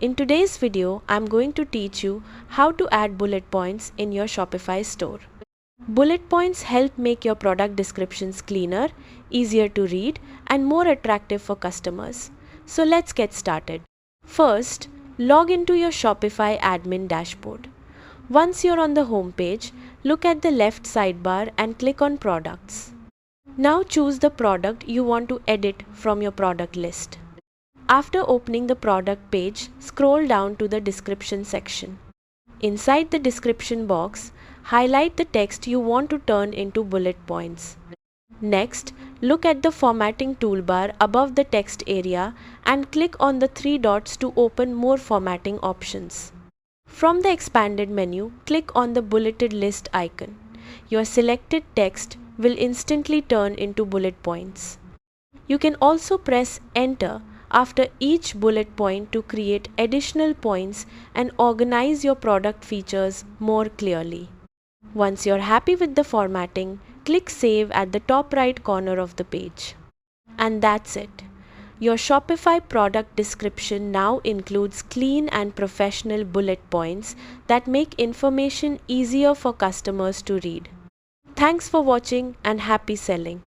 In today's video, I'm going to teach you how to add bullet points in your Shopify store. Bullet points help make your product descriptions cleaner, easier to read, and more attractive for customers. So let's get started. First, log into your Shopify admin dashboard. Once you're on the home page, look at the left sidebar and click on Products. Now choose the product you want to edit from your product list. After opening the product page, scroll down to the description section. Inside the description box, highlight the text you want to turn into bullet points. Next, look at the formatting toolbar above the text area and click on the three dots to open more formatting options. From the expanded menu, click on the bulleted list icon. Your selected text will instantly turn into bullet points. You can also press Enter after each bullet point to create additional points and organize your product features more clearly. Once you're happy with the formatting, click Save at the top right corner of the page. And that's it. Your Shopify product description now includes clean and professional bullet points that make information easier for customers to read. Thanks for watching and happy selling.